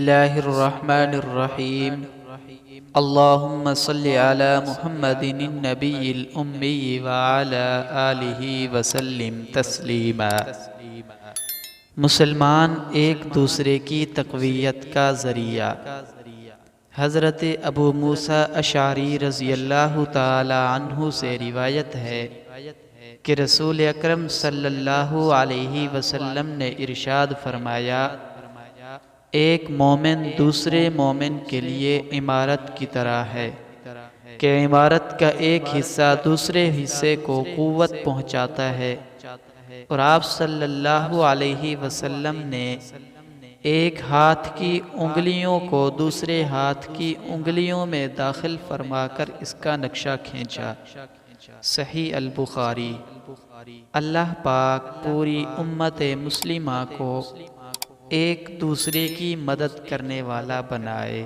اللہ الرحمن الرحیم اللہم صلی علی محمد النبی الامی وعلی آلہ وسلم تسلیما۔ مسلمان ایک دوسرے کی تقویت کا ذریعہ۔ حضرت ابو موسیٰ اشعری رضی اللہ تعالی عنہ سے روایت ہے کہ رسول اکرم صلی اللہ علیہ وسلم نے ارشاد فرمایا، ایک مومن دوسرے مومن کے لیے عمارت کی طرح ہے کہ عمارت کا ایک حصہ دوسرے حصے کو قوت پہنچاتا ہے، اور آپ صلی اللہ علیہ وسلم نے ایک ہاتھ کی انگلیوں کو دوسرے ہاتھ کی انگلیوں میں داخل فرما کر اس کا نقشہ کھینچا۔ صحیح البخاری۔ اللہ پاک پوری امت مسلمہ کو ایک دوسرے کی مدد کرنے والا بنائے۔